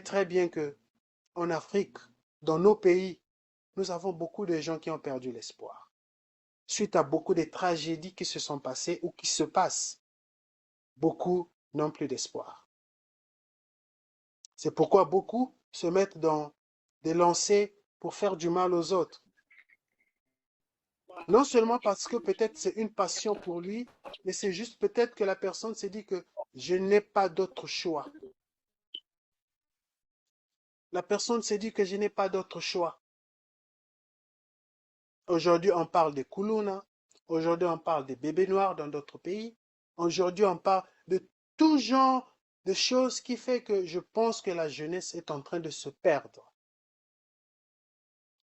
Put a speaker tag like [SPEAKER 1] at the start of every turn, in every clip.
[SPEAKER 1] très bien que en Afrique, dans nos pays, nous avons beaucoup de gens qui ont perdu l'espoir. Suite à beaucoup de tragédies qui se sont passées ou qui se passent, beaucoup n'ont plus d'espoir. C'est pourquoi beaucoup se mettent dans des lancers pour faire du mal aux autres. Non seulement parce que peut-être c'est une passion pour lui, mais c'est juste peut-être que la personne s'est dit que je n'ai pas d'autre choix. La personne s'est dit que je n'ai pas d'autre choix. Aujourd'hui, on parle des Koulouna. Aujourd'hui, on parle des bébés noirs dans d'autres pays. Aujourd'hui, on parle de tout genre de choses qui fait que je pense que la jeunesse est en train de se perdre.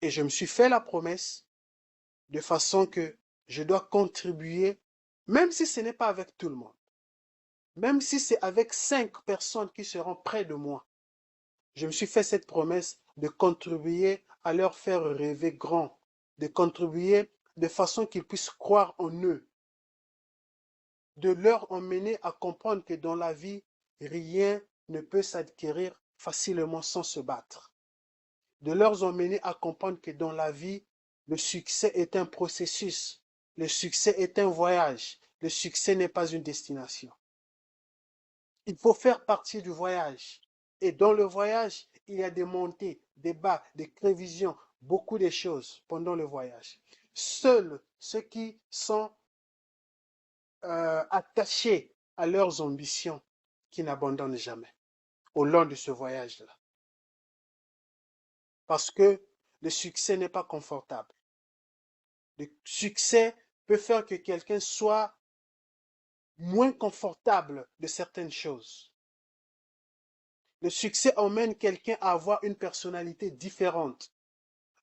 [SPEAKER 1] Et je me suis fait la promesse de façon que je dois contribuer, même si ce n'est pas avec tout le monde, même si c'est avec 5 personnes qui seront près de moi. Je me suis fait cette promesse de contribuer à leur faire rêver grand, de contribuer de façon qu'ils puissent croire en eux, de leur emmener à comprendre que dans la vie, rien ne peut s'acquérir facilement sans se battre. De leur emmener à comprendre que dans la vie, le succès est un processus, le succès est un voyage, le succès n'est pas une destination. Il faut faire partie du voyage. Et dans le voyage, il y a des montées, des bas, des prévisions, beaucoup de choses pendant le voyage. Seuls ceux qui sont attachés à leurs ambitions, qui n'abandonnent jamais au long de ce voyage-là. Parce que le succès n'est pas confortable. Le succès peut faire que quelqu'un soit moins confortable de certaines choses. Le succès emmène quelqu'un à avoir une personnalité différente,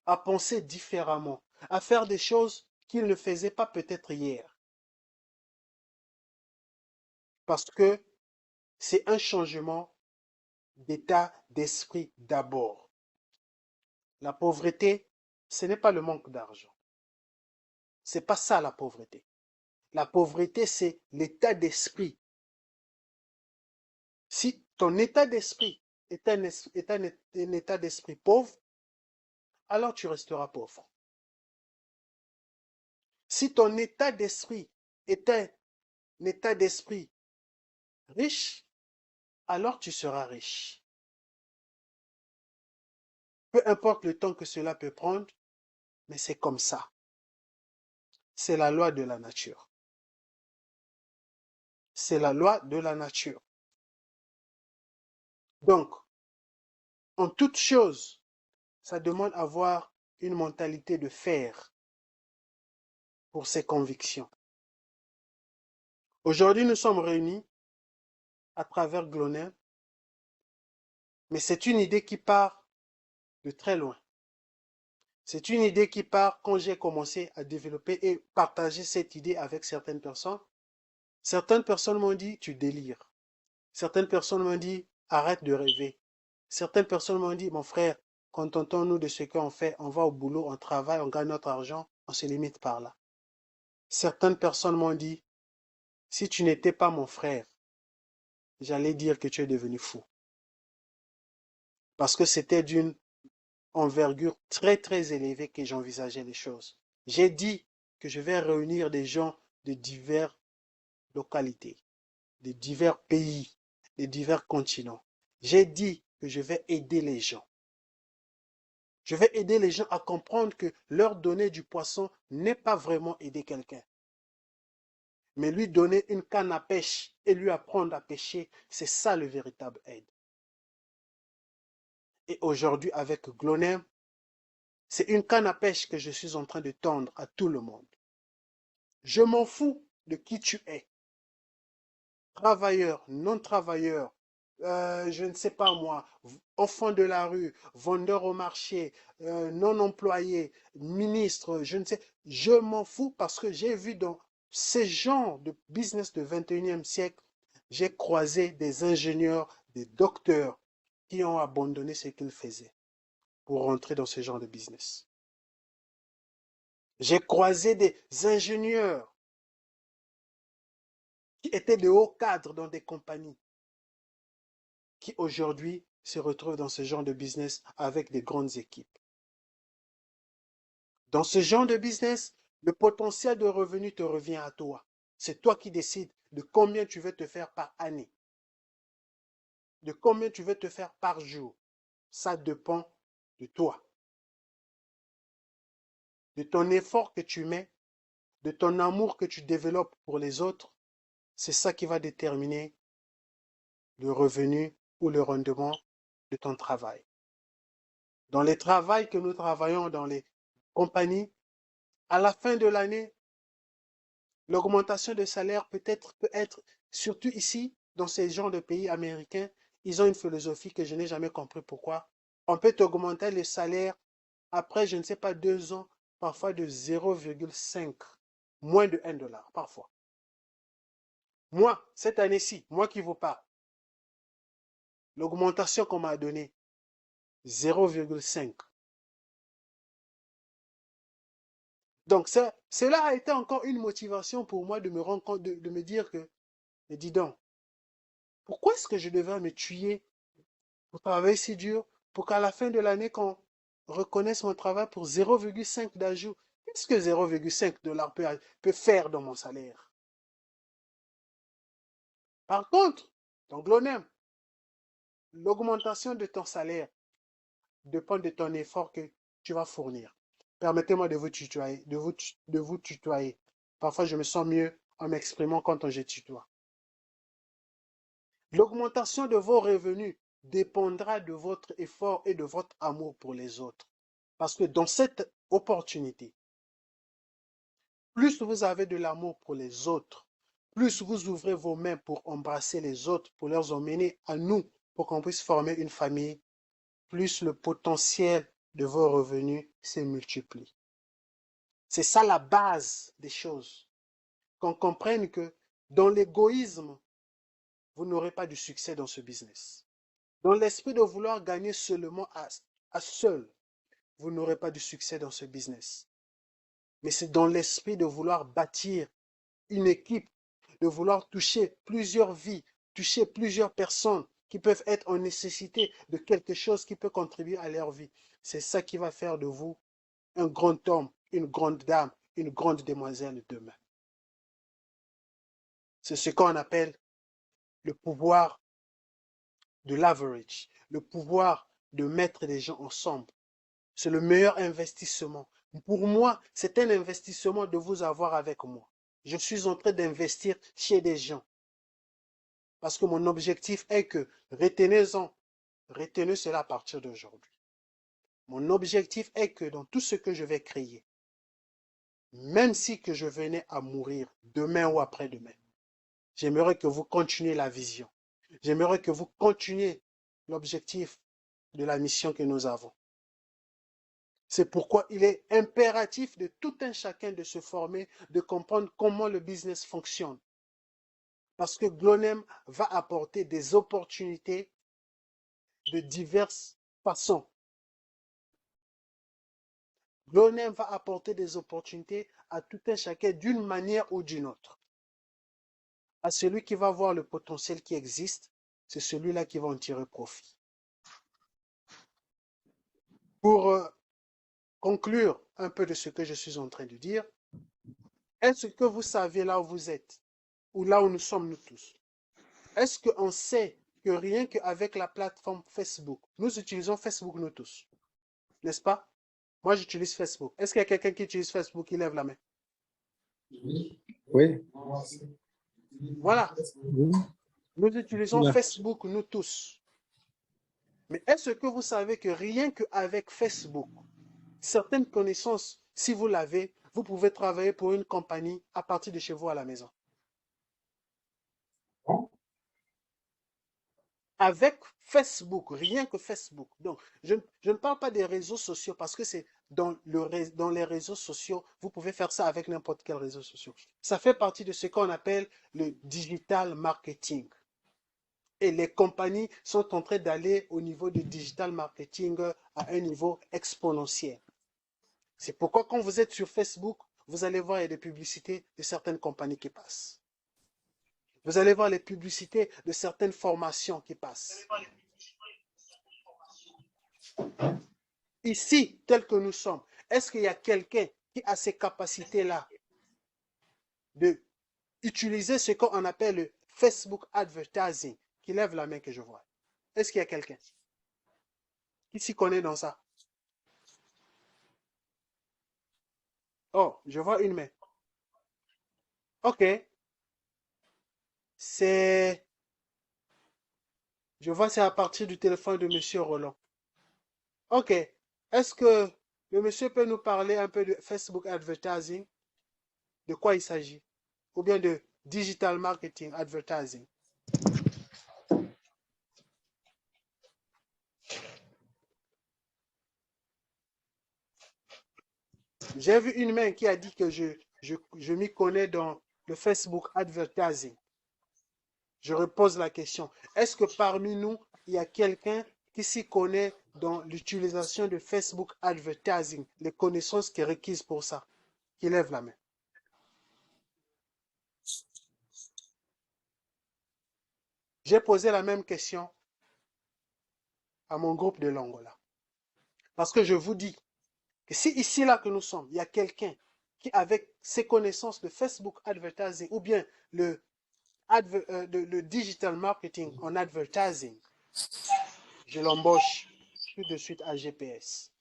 [SPEAKER 1] à penser différemment, à faire des choses qu'il ne faisait pas peut-être hier. Parce que c'est un changement d'état d'esprit d'abord. La pauvreté, ce n'est pas le manque d'argent. C'est pas ça la pauvreté. La pauvreté, c'est l'état d'esprit. Si ton état d'esprit est un état d'esprit pauvre, alors tu resteras pauvre. Si ton état d'esprit est un état d'esprit riche, alors tu seras riche. Peu importe le temps que cela peut prendre, mais c'est comme ça. C'est la loi de la nature. C'est la loi de la nature. Donc, en toute chose, ça demande d'avoir une mentalité de fer pour ses convictions. Aujourd'hui, nous sommes réunis à travers Gloner, mais c'est une idée qui part de très loin. C'est une idée qui part quand j'ai commencé à développer et partager cette idée avec certaines personnes. Certaines personnes m'ont dit, tu délires. Certaines personnes m'ont dit, arrête de rêver. Certaines personnes m'ont dit, mon frère, contentons-nous de ce qu'on fait, on va au boulot, on travaille, on gagne notre argent, on se limite par là. Certaines personnes m'ont dit, si tu n'étais pas mon frère, j'allais dire que tu es devenu fou. Parce que c'était d'une envergure très très élevée que j'envisageais les choses. J'ai dit que je vais réunir des gens de diverses localités, de divers pays, de divers continents. J'ai dit que je vais aider les gens. Je vais aider les gens à comprendre que leur donner du poisson n'est pas vraiment aider quelqu'un. Mais lui donner une canne à pêche et lui apprendre à pêcher, c'est ça le véritable aide. Et aujourd'hui, avec Gloner, c'est une canne à pêche que je suis en train de tendre à tout le monde. Je m'en fous de qui tu es. Travailleur, non travailleur, je ne sais pas moi, enfant de la rue, vendeur au marché, non employé, ministre, je ne sais, je m'en fous parce que j'ai vu dans ces genres de business du 21e siècle, j'ai croisé des ingénieurs, des docteurs qui ont abandonné ce qu'ils faisaient pour rentrer dans ce genre de business. J'ai croisé des ingénieurs qui étaient de hauts cadres dans des compagnies qui aujourd'hui se retrouvent dans ce genre de business avec des grandes équipes. Dans ce genre de business, le potentiel de revenu te revient à toi. C'est toi qui décides de combien tu veux te faire par année, de combien tu veux te faire par jour. Ça dépend de toi, de ton effort que tu mets, de ton amour que tu développes pour les autres. C'est ça qui va déterminer le revenu ou le rendement de ton travail. Dans les travails que nous travaillons dans les compagnies, à la fin de l'année, l'augmentation de salaire peut être, surtout ici, dans ces genres de pays américains, ils ont une philosophie que je n'ai jamais compris pourquoi. On peut augmenter le salaire après, je ne sais pas, 2 ans, parfois de 0,5, moins de 1 dollar, parfois. Moi, cette année-ci, moi qui vous parle, l'augmentation qu'on m'a donnée, 0,5. Donc, cela a été encore une motivation pour moi de me rendre compte, de me dire que, mais dis donc, pourquoi est-ce que je devais me tuer pour travailler si dur pour qu'à la fin de l'année, qu'on reconnaisse mon travail pour 0,5 d'ajout? Qu'est-ce que 0,5 dollars peut faire dans mon salaire? Par contre, dans Glonem, l'augmentation de ton salaire dépend de ton effort que tu vas fournir. Permettez-moi de vous tutoyer, de vous tutoyer. Parfois, je me sens mieux en m'exprimant quand je tutoie. L'augmentation de vos revenus dépendra de votre effort et de votre amour pour les autres. Parce que dans cette opportunité, plus vous avez de l'amour pour les autres, plus vous ouvrez vos mains pour embrasser les autres, pour leur emmener à nous, pour qu'on puisse former une famille, plus le potentiel de vos revenus se multiplie. C'est ça la base des choses. Qu'on comprenne que dans l'égoïsme, vous n'aurez pas du succès dans ce business. Dans l'esprit de vouloir gagner seulement à seul, vous n'aurez pas du succès dans ce business. Mais c'est dans l'esprit de vouloir bâtir une équipe, de vouloir toucher plusieurs vies, toucher plusieurs personnes qui peuvent être en nécessité de quelque chose qui peut contribuer à leur vie. C'est ça qui va faire de vous un grand homme, une grande dame, une grande demoiselle demain. C'est ce qu'on appelle le pouvoir de l'average, le pouvoir de mettre les gens ensemble. C'est le meilleur investissement. Pour moi, c'est un investissement de vous avoir avec moi. Je suis en train d'investir chez des gens. Parce que mon objectif est que, retenez-en, retenez cela à partir d'aujourd'hui. Mon objectif est que dans tout ce que je vais créer, même si que je venais à mourir demain ou après-demain, j'aimerais que vous continuiez la vision. J'aimerais que vous continuiez l'objectif de la mission que nous avons. C'est pourquoi il est impératif de tout un chacun de se former, de comprendre comment le business fonctionne. Parce que Glonem va apporter des opportunités de diverses façons. Glonem va apporter des opportunités à tout un chacun d'une manière ou d'une autre. À celui qui va voir le potentiel qui existe, c'est celui-là qui va en tirer profit. Pour conclure un peu de ce que je suis en train de dire, est-ce que vous savez là où vous êtes, ou là où nous sommes nous tous? Est-ce qu'on sait que rien qu'avec la plateforme Facebook, nous utilisons Facebook nous tous, n'est-ce pas? Moi, j'utilise Facebook. Est-ce qu'il y a quelqu'un qui utilise Facebook qui lève la main?
[SPEAKER 2] Oui.
[SPEAKER 1] Voilà.
[SPEAKER 2] Oui.
[SPEAKER 1] Nous utilisons
[SPEAKER 2] Là.
[SPEAKER 1] Facebook nous tous. Mais est-ce que vous savez que rien qu'avec Facebook, certaines connaissances, si vous l'avez, vous pouvez travailler pour une compagnie à partir de chez vous à la maison? Avec Facebook, rien que Facebook. Donc, je ne parle pas des réseaux sociaux parce que c'est dans les réseaux sociaux, vous pouvez faire ça avec n'importe quel réseau social. Ça fait partie de ce qu'on appelle le digital marketing. Et les compagnies sont en train d'aller au niveau du digital marketing à un niveau exponentiel. C'est pourquoi quand vous êtes sur Facebook, vous allez voir il y a des publicités de certaines compagnies qui passent. Vous allez voir les publicités de certaines formations qui passent. Ici, tel que nous sommes, est-ce qu'il y a quelqu'un qui a ces capacités-là de utiliser ce qu'on appelle le Facebook advertising? Qui lève la main que je vois. Est-ce qu'il y a quelqu'un qui s'y connaît dans ça? Oh, je vois une main. Ok. C'est, je vois, c'est à partir du téléphone de Monsieur Roland. Ok. Est-ce que le monsieur peut nous parler un peu de Facebook advertising? De quoi il s'agit? Ou bien de digital marketing advertising? J'ai vu une main qui a dit que je m'y connais dans le Facebook advertising. Je repose la question. Est-ce que parmi nous, il y a quelqu'un qui s'y connaît dans l'utilisation de Facebook advertising, les connaissances qui sont requises pour ça? Qui lève la main. J'ai posé la même question à mon groupe de l'Angola. Parce que je vous dis que si ici là que nous sommes, il y a quelqu'un qui avec ses connaissances de Facebook advertising ou bien le digital marketing en advertising, je l'embauche tout de suite à GPS.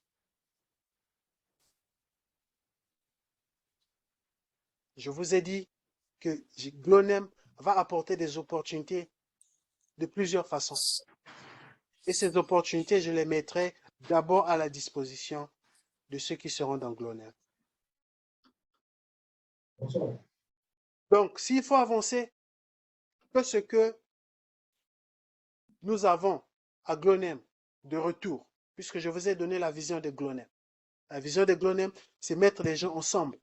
[SPEAKER 1] Je vous ai dit que Glonem va apporter des opportunités de plusieurs façons. Et ces opportunités, je les mettrai d'abord à la disposition de ceux qui seront dans Glonem. Donc, s'il faut avancer, que ce que nous avons à Glonem de retour, puisque je vous ai donné la vision de Glonem. La vision de Glonem, c'est mettre les gens ensemble.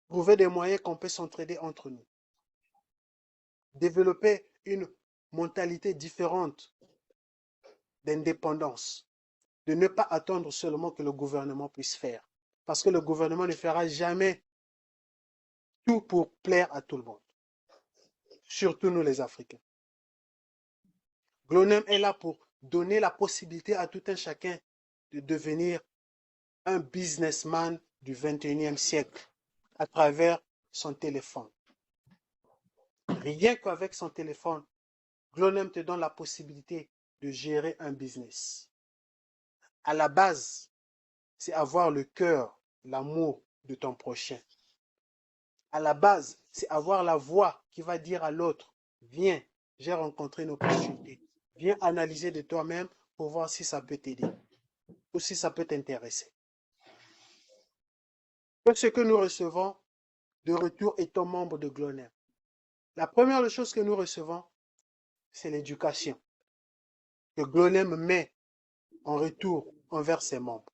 [SPEAKER 1] Trouver des moyens qu'on peut s'entraider entre nous. Développer une mentalité différente d'indépendance. De ne pas attendre seulement que le gouvernement puisse faire. Parce que le gouvernement ne fera jamais tout pour plaire à tout le monde. Surtout nous les Africains. Glonem est là pour donner la possibilité à tout un chacun de devenir un businessman du 21e siècle à travers son téléphone. Rien qu'avec son téléphone, Glonem te donne la possibilité de gérer un business. À la base, c'est avoir le cœur, l'amour de ton prochain. À la base, c'est avoir la voix qui va dire à l'autre, viens, j'ai rencontré une opportunité. Viens analyser de toi-même pour voir si ça peut t'aider ou si ça peut t'intéresser. Ce que nous recevons de retour étant membre de Glonem. La première chose que nous recevons, c'est l'éducation que Glonem met en retour envers ses membres.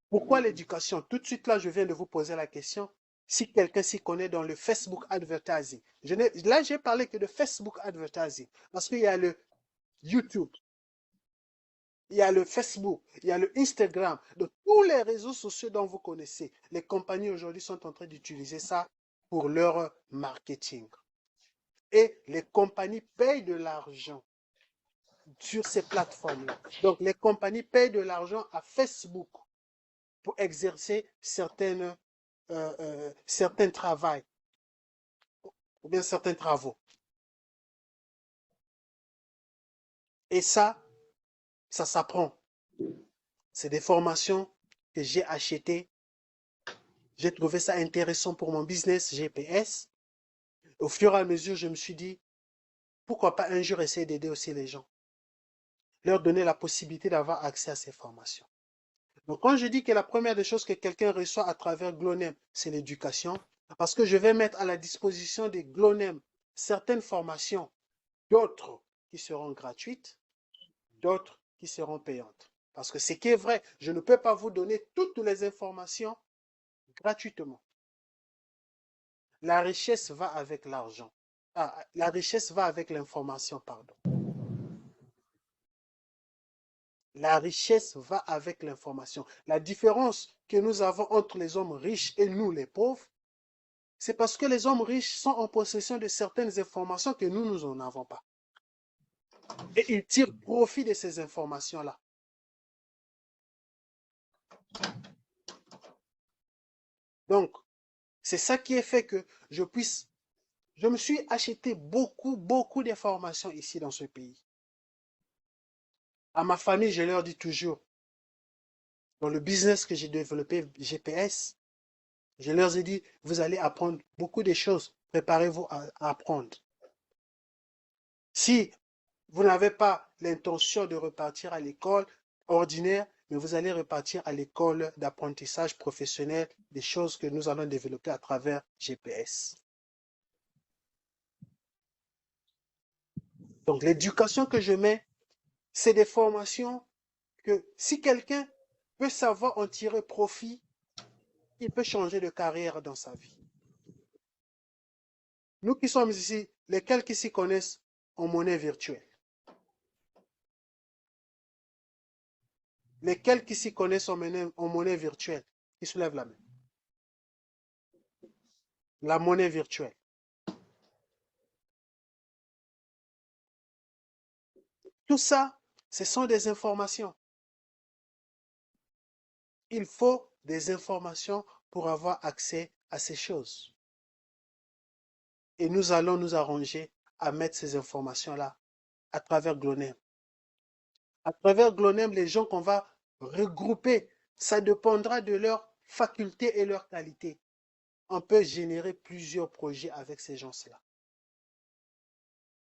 [SPEAKER 1] Pourquoi l'éducation? Tout de suite là, je viens de vous poser la question. Si quelqu'un s'y connaît dans le Facebook advertising. Là, j'ai parlé que de Facebook advertising. Parce qu'il y a le YouTube, il y a le Facebook, il y a le Instagram. Donc, tous les réseaux sociaux dont vous connaissez, les compagnies aujourd'hui sont en train d'utiliser ça pour leur marketing. Et les compagnies payent de l'argent sur ces plateformes-là. Donc, les compagnies payent de l'argent à Facebook pour exercer certains travaux ou bien certains travaux. Et ça s'apprend. C'est des formations que j'ai achetées. J'ai trouvé ça intéressant pour mon business GPS. Au fur et à mesure, je me suis dit, pourquoi pas un jour essayer d'aider aussi les gens. Leur donner la possibilité d'avoir accès à ces formations. Donc, quand je dis que la première des choses que quelqu'un reçoit à travers Glonem, c'est l'éducation, parce que je vais mettre à la disposition des Glonem certaines formations, d'autres qui seront gratuites, d'autres qui seront payantes. Parce que ce qui est vrai, je ne peux pas vous donner toutes les informations gratuitement. La richesse va avec l'argent. La richesse va avec l'information, pardon. La richesse va avec l'information. La différence que nous avons entre les hommes riches et nous, les pauvres, c'est parce que les hommes riches sont en possession de certaines informations que nous n'en avons pas. Et ils tirent profit de ces informations-là. Donc, c'est ça qui est fait que je me suis acheté beaucoup d'informations ici dans ce pays. À ma famille, je leur dis toujours, dans le business que j'ai développé, GPS, je leur ai dit, vous allez apprendre beaucoup de choses. Préparez-vous à apprendre. Si vous n'avez pas l'intention de repartir à l'école ordinaire, mais vous allez repartir à l'école d'apprentissage professionnel, des choses que nous allons développer à travers GPS. Donc l'éducation que je mets, c'est des formations que si quelqu'un peut savoir en tirer profit, il peut changer de carrière dans sa vie. Nous qui sommes ici, lesquels qui s'y connaissent en monnaie virtuelle? Lesquels qui s'y connaissent en monnaie virtuelle? Qui soulèvent la main? La monnaie virtuelle. Tout ça, ce sont des informations. Il faut des informations pour avoir accès à ces choses. Et nous allons nous arranger à mettre ces informations-là à travers Glonem. À travers Glonem, les gens qu'on va regrouper, ça dépendra de leurs facultés et leurs qualités. On peut générer plusieurs projets avec ces gens-là.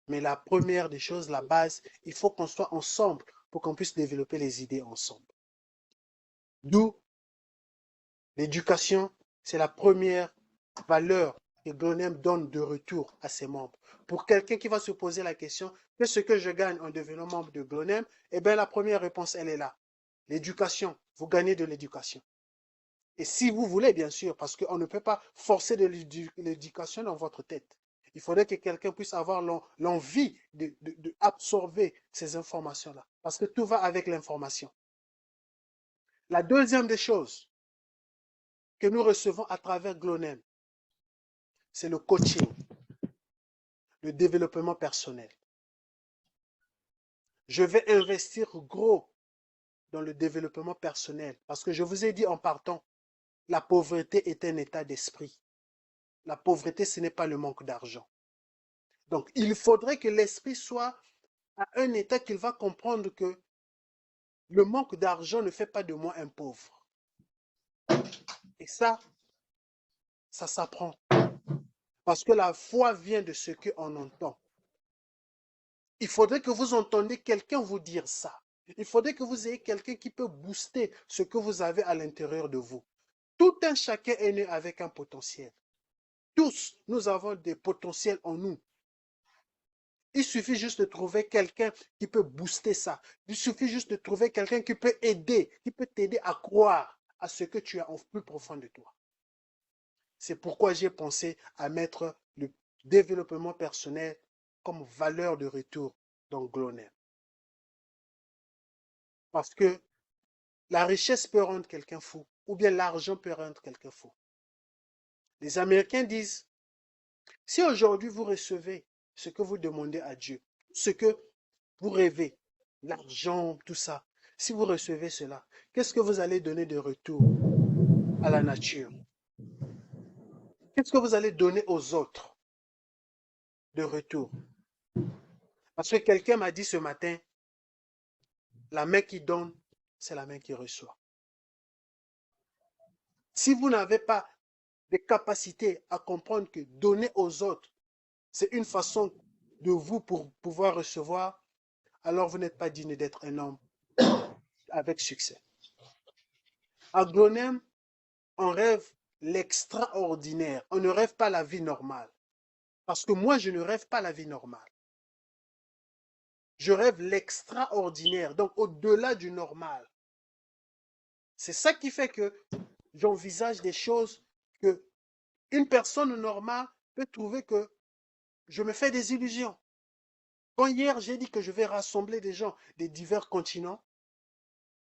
[SPEAKER 1] Mais la première des choses, la base, il faut qu'on soit ensemble pour qu'on puisse développer les idées ensemble. D'où l'éducation, c'est la première valeur que Glonem donne de retour à ses membres. Pour quelqu'un qui va se poser la question, qu'est-ce que je gagne en devenant membre de Glonem? Eh bien, la première réponse, elle est là. L'éducation, vous gagnez de l'éducation. Et si vous voulez, bien sûr, parce qu'on ne peut pas forcer de l'éducation dans votre tête. Il faudrait que quelqu'un puisse avoir l'envie d'absorber ces informations-là. Parce que tout va avec l'information. La deuxième des choses que nous recevons à travers Glonem, c'est le coaching, le développement personnel. Je vais investir gros dans le développement personnel parce que je vous ai dit en partant, la pauvreté est un état d'esprit. La pauvreté, ce n'est pas le manque d'argent. Donc, il faudrait que l'esprit soit à un état qu'il va comprendre que le manque d'argent ne fait pas de moi un pauvre. Et ça s'apprend. Parce que la foi vient de ce qu'on entend. Il faudrait que vous entendiez quelqu'un vous dire ça. Il faudrait que vous ayez quelqu'un qui peut booster ce que vous avez à l'intérieur de vous. Tout un chacun est né avec un potentiel. Tous, nous avons des potentiels en nous. Il suffit juste de trouver quelqu'un qui peut booster ça. Il suffit juste de trouver quelqu'un qui peut aider, qui peut t'aider à croire à ce que tu as en plus profond de toi. C'est pourquoi j'ai pensé à mettre le développement personnel comme valeur de retour dans Glonem. Parce que la richesse peut rendre quelqu'un fou, ou bien l'argent peut rendre quelqu'un fou. Les Américains disent, si aujourd'hui vous recevez ce que vous demandez à Dieu, ce que vous rêvez, l'argent, tout ça, si vous recevez cela, qu'est-ce que vous allez donner de retour à la nature? Qu'est-ce que vous allez donner aux autres de retour? Parce que quelqu'un m'a dit ce matin, la main qui donne, c'est la main qui reçoit. Si vous n'avez pas de capacité à comprendre que donner aux autres, c'est une façon de vous pour pouvoir recevoir, alors vous n'êtes pas digne d'être un homme avec succès. À Glonem, on rêve l'extraordinaire. On ne rêve pas la vie normale. Parce que moi, je ne rêve pas la vie normale. Je rêve l'extraordinaire, donc au-delà du normal. C'est ça qui fait que j'envisage des choses que une personne normale peut trouver que je me fais des illusions. Quand hier, j'ai dit que je vais rassembler des gens des divers continents,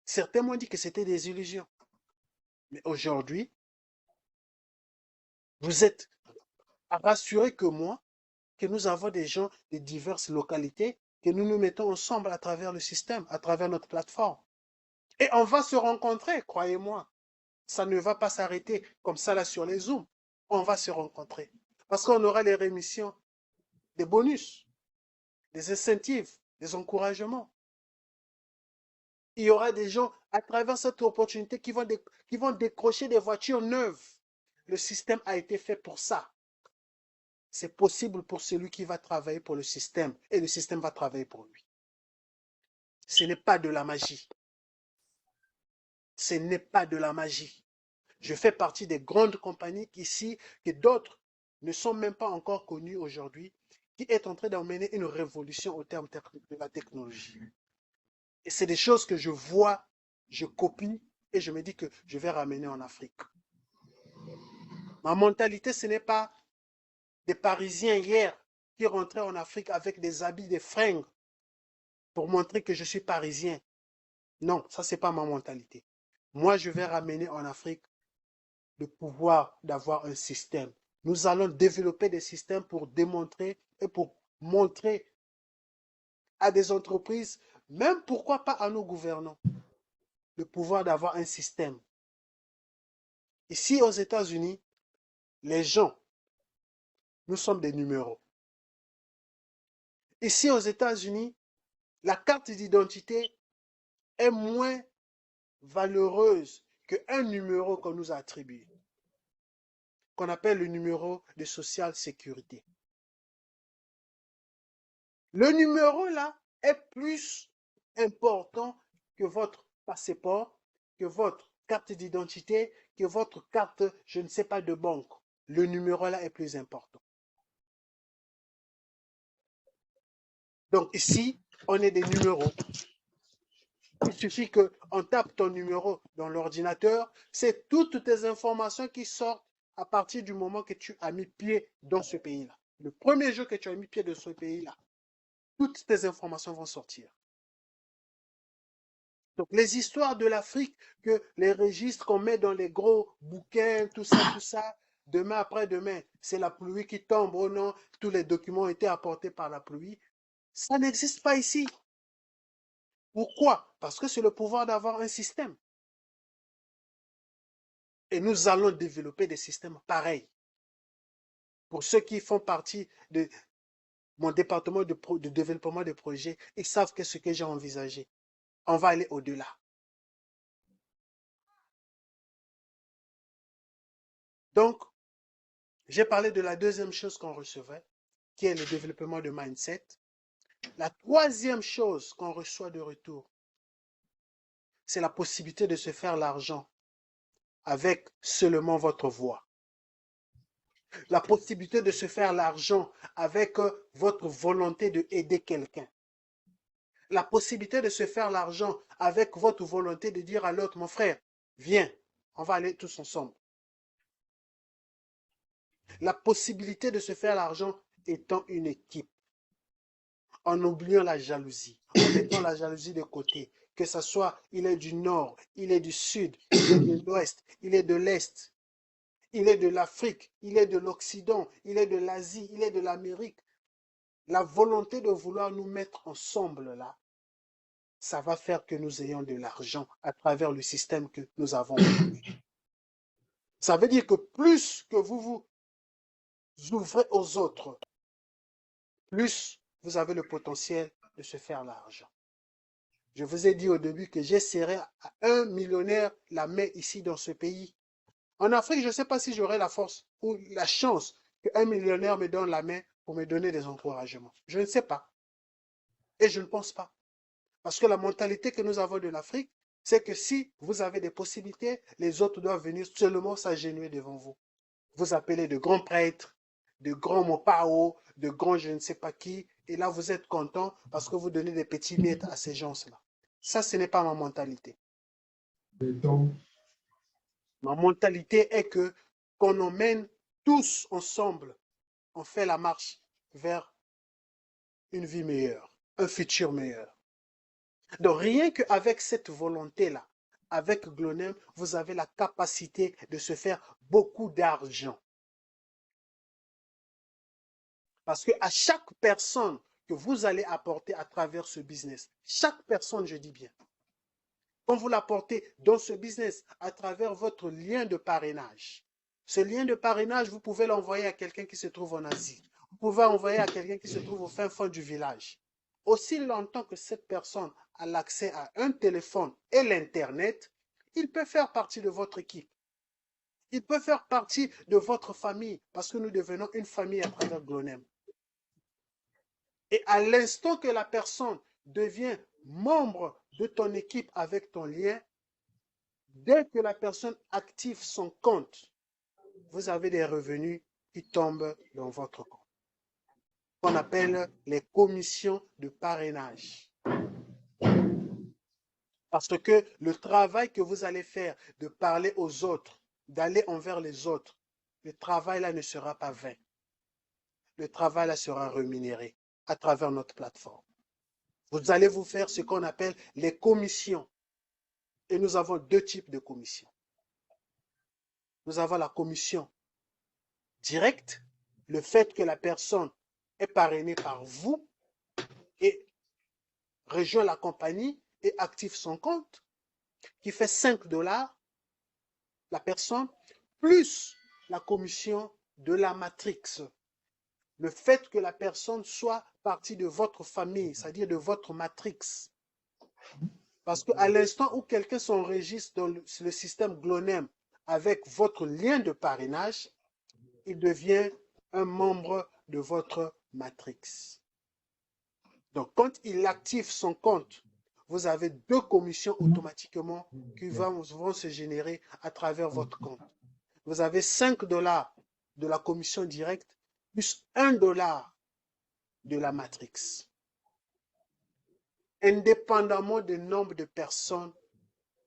[SPEAKER 1] certains m'ont dit que c'était des illusions. Mais aujourd'hui, vous êtes rassurés que moi, que nous avons des gens de diverses localités que nous nous mettons ensemble à travers le système, à travers notre plateforme. Et on va se rencontrer, croyez-moi. Ça ne va pas s'arrêter comme ça là sur les Zooms. On va se rencontrer. Parce qu'on aura les rémissions, des bonus, des incentives, des encouragements. Il y aura des gens à travers cette opportunité qui vont décrocher des voitures neuves. Le système a été fait pour ça. C'est possible pour celui qui va travailler pour le système et le système va travailler pour lui. Ce n'est pas de la magie. Ce n'est pas de la magie. Je fais partie des grandes compagnies ici que d'autres ne sont même pas encore connues aujourd'hui, qui est en train d'emmener une révolution au terme de la technologie. Et c'est des choses que je vois, je copie et je me dis que je vais ramener en Afrique. Ma mentalité, ce n'est pas des Parisiens hier qui rentraient en Afrique avec des habits, des fringues pour montrer que je suis parisien. Non, ça, ce n'est pas ma mentalité. Moi, je vais ramener en Afrique le pouvoir d'avoir un système. Nous allons développer des systèmes pour démontrer et pour montrer à des entreprises, même pourquoi pas à nos gouvernants, le pouvoir d'avoir un système. Ici, aux États-Unis, les gens, nous sommes des numéros. Ici, aux États-Unis, la carte d'identité est moins valeureuse qu'un numéro qu'on nous a attribué, qu'on appelle le numéro de Social Sécurité. Le numéro là est plus important que votre passeport, que votre carte d'identité, que votre carte, je ne sais pas, de banque. Le numéro là est plus important. Donc ici, on est des numéros. Il suffit qu'on tape ton numéro dans l'ordinateur, c'est toutes tes informations qui sortent à partir du moment que tu as mis pied dans ce pays-là. Le premier jour que tu as mis pied dans ce pays-là, toutes tes informations vont sortir. Donc les histoires de l'Afrique, que les registres qu'on met dans les gros bouquins, tout ça, demain après-demain, c'est la pluie qui tombe, oh non, tous les documents ont été apportés par la pluie, ça n'existe pas ici. Pourquoi? Parce que c'est le pouvoir d'avoir un système. Et nous allons développer des systèmes pareils. Pour ceux qui font partie de mon département de développement de projets, ils savent que ce que j'ai envisagé. On va aller au-delà. Donc, j'ai parlé de la deuxième chose qu'on recevait, qui est le développement de mindset. La troisième chose qu'on reçoit de retour, c'est la possibilité de se faire l'argent avec seulement votre voix. La possibilité de se faire l'argent avec votre volonté d'aider quelqu'un. La possibilité de se faire l'argent avec votre volonté de dire à l'autre, mon frère, viens, on va aller tous ensemble. La possibilité de se faire l'argent étant une équipe, en oubliant la jalousie, en mettant la jalousie de côté, que ce soit, il est du nord, il est du sud, il est de l'ouest, il est de l'est, il est de l'Afrique, il est de l'Occident, il est de l'Asie, il est de l'Amérique. La volonté de vouloir nous mettre ensemble là, ça va faire que nous ayons de l'argent à travers le système que nous avons. Ça veut dire que plus que vous vous ouvrez aux autres, plus vous avez le potentiel de se faire l'argent. Je vous ai dit au début que j'ai serré à un millionnaire la main ici dans ce pays. En Afrique, je ne sais pas si j'aurai la force ou la chance qu'un millionnaire me donne la main pour me donner des encouragements. Je ne sais pas. Et je ne pense pas. Parce que la mentalité que nous avons de l'Afrique, c'est que si vous avez des possibilités, les autres doivent venir seulement s'agenouiller devant vous. Vous appelez de grands prêtres, de grands mopao, de grands je ne sais pas qui, et là vous êtes content parce que vous donnez des petits miettes à ces gens-là. Ça, ce n'est pas ma mentalité. Ma mentalité est que qu'on emmène tous ensemble, on fait la marche vers une vie meilleure, un futur meilleur. Donc rien qu'avec cette volonté-là, avec Glonem, vous avez la capacité de se faire beaucoup d'argent. Parce qu'à chaque personne que vous allez apporter à travers ce business. Chaque personne, je dis bien. Quand vous l'apportez dans ce business à travers votre lien de parrainage, ce lien de parrainage, vous pouvez l'envoyer à quelqu'un qui se trouve en Asie. Vous pouvez envoyer à quelqu'un qui se trouve au fin fond du village. Aussi longtemps que cette personne a l'accès à un téléphone et l'Internet, il peut faire partie de votre équipe. Il peut faire partie de votre famille parce que nous devenons une famille à travers Glonem. Et à l'instant que la personne devient membre de ton équipe avec ton lien, dès que la personne active son compte, vous avez des revenus qui tombent dans votre compte. Qu'on appelle les commissions de parrainage. Parce que le travail que vous allez faire de parler aux autres, d'aller envers les autres, le travail là ne sera pas vain. Le travail là sera rémunéré à travers notre plateforme. Vous allez vous faire ce qu'on appelle les commissions. Et nous avons deux types de commissions. Nous avons la commission directe, le fait que la personne est parrainée par vous et rejoint la compagnie et active son compte, qui fait 5 dollars la personne, plus la commission de la matrix. Le fait que la personne soit partie de votre famille, c'est-à-dire de votre matrix. Parce qu'à l'instant où quelqu'un s'enregistre dans le système Glonem avec votre lien de parrainage, il devient un membre de votre matrix. Donc, quand il active son compte, vous avez deux commissions automatiquement qui vont se générer à travers votre compte. Vous avez 5 dollars de la commission directe plus 1 dollar de la matrix. Indépendamment du nombre de personnes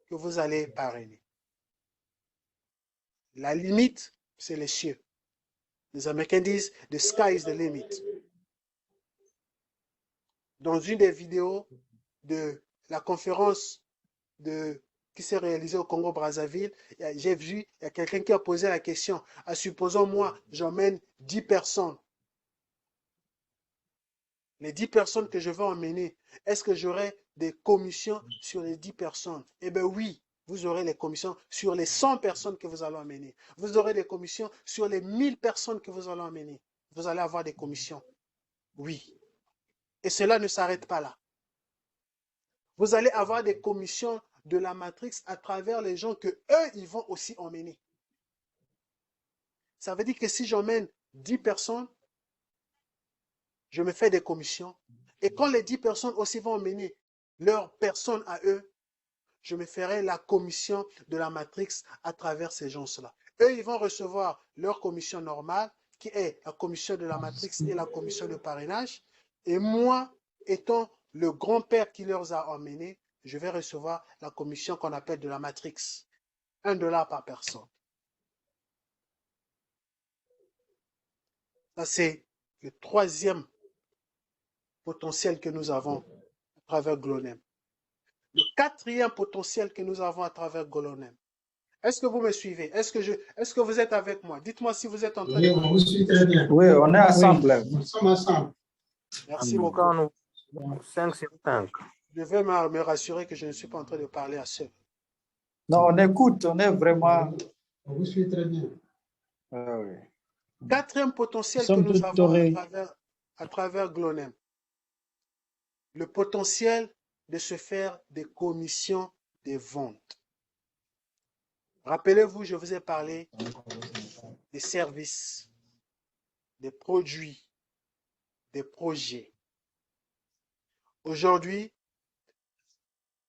[SPEAKER 1] que vous allez parrainer. La limite, c'est les cieux. Les Américains disent « the sky is the limit ». Dans une des vidéos de la conférence qui s'est réalisée au Congo-Brazzaville, j'ai vu, il y a quelqu'un qui a posé la question, supposons moi, j'emmène 10 personnes. Les 10 personnes que je vais emmener, est-ce que j'aurai des commissions sur les 10 personnes? Eh bien oui, vous aurez les commissions sur les 100 personnes que vous allez emmener. Vous aurez des commissions sur les 1000 personnes que vous allez emmener. Vous allez avoir des commissions. Oui. Et cela ne s'arrête pas là. Vous allez avoir des commissions de la matrix à travers les gens que eux, ils vont aussi emmener. Ça veut dire que si j'emmène 10 personnes, je me fais des commissions. Et quand les 10 personnes aussi vont emmener leurs personnes à eux, je me ferai la commission de la matrix à travers ces gens-là. Eux, ils vont recevoir leur commission normale, qui est la commission de la matrix et la commission de parrainage. Et moi, étant le grand-père qui leur a emmenés, je vais recevoir la commission qu'on appelle de la matrix. 1 dollar par personne. Ça, c'est le troisième potentiel que nous avons à travers Glonem. Le quatrième potentiel que nous avons à travers Glonem. Est-ce que vous me suivez? Est-ce que vous êtes avec moi? Dites-moi si vous êtes en train de...
[SPEAKER 2] Oui, on vous suit très bien.
[SPEAKER 3] Oui, on est ensemble.
[SPEAKER 2] Nous sommes ensemble.
[SPEAKER 1] Merci beaucoup.
[SPEAKER 3] 5 sur 5.
[SPEAKER 1] Je vais me rassurer que je ne suis pas en train de parler à seul.
[SPEAKER 3] Non, on écoute, on est vraiment...
[SPEAKER 2] On vous suit très bien.
[SPEAKER 3] Oui.
[SPEAKER 1] Quatrième potentiel que nous avons à travers Glonem. Le potentiel de se faire des commissions des ventes. Rappelez-vous, je vous ai parlé des services, des produits, des projets. Aujourd'hui,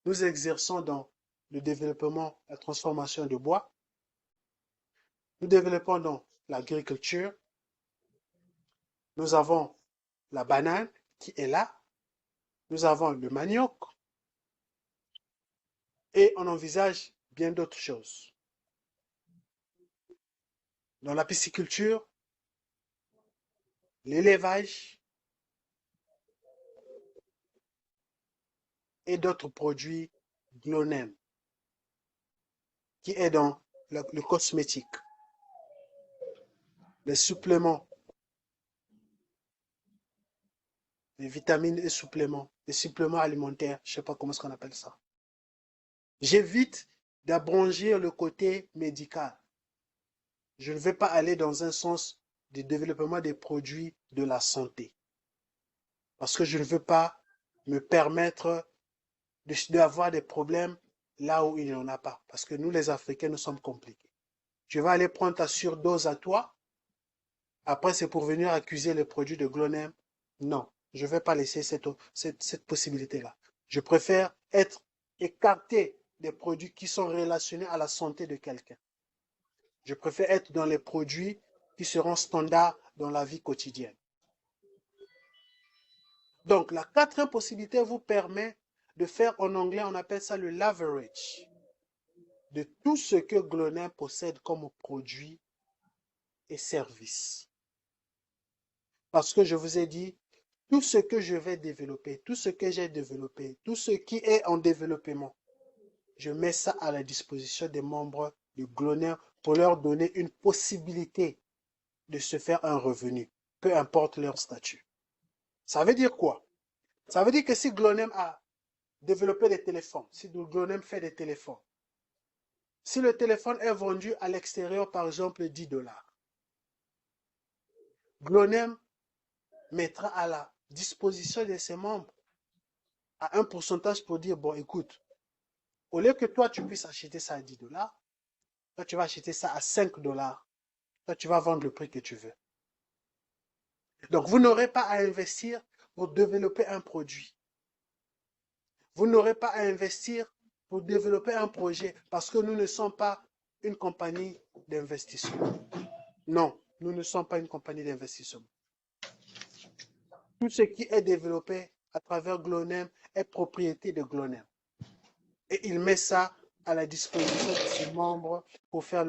[SPEAKER 1] nous exerçons dans le développement, la transformation de bois. Nous développons dans l'agriculture. Nous avons la banane qui est là. Nous avons le manioc. Et on envisage bien d'autres choses. Dans la pisciculture, l'élevage et d'autres produits Glonem qui est dans le cosmétique, les suppléments, des vitamines et suppléments, des suppléments alimentaires, je ne sais pas comment est-ce qu'on appelle ça. J'évite d'abrandir le côté médical. Je ne vais pas aller dans un sens de développement des produits de la santé. Parce que je ne veux pas me permettre d'avoir des problèmes là où il n'y en a pas. Parce que nous, les Africains, nous sommes compliqués. Tu vas aller prendre ta surdose à toi. Après, c'est pour venir accuser les produits de Glonem. Non, je ne vais pas laisser cette possibilité-là. Je préfère être écarté des produits qui sont relationnés à la santé de quelqu'un. Je préfère être dans les produits qui seront standards dans la vie quotidienne. Donc, la quatrième possibilité vous permet de faire, en anglais, on appelle ça le leverage, de tout ce que Glonem possède comme produits et services. Parce que je vous ai dit, tout ce que je vais développer, tout ce que j'ai développé, tout ce qui est en développement, je mets ça à la disposition des membres du Glonem pour leur donner une possibilité de se faire un revenu, peu importe leur statut. Ça veut dire quoi? Ça veut dire que si Glonem a développé des téléphones, si Glonem fait des téléphones, si le téléphone est vendu à l'extérieur, par exemple, $10, Glonem mettra à la disposition de ses membres à un pourcentage pour dire, bon, écoute, au lieu que toi, tu puisses acheter ça à $10, toi, tu vas acheter ça à $5, toi, tu vas vendre le prix que tu veux. Donc, vous n'aurez pas à investir pour développer un produit. Vous n'aurez pas à investir pour développer un projet parce que nous ne sommes pas une compagnie d'investissement. Non, nous ne sommes pas une compagnie d'investissement. Tout ce qui est développé à travers Glonem est propriété de Glonem. Et il met ça à la disposition de ses membres pour faire le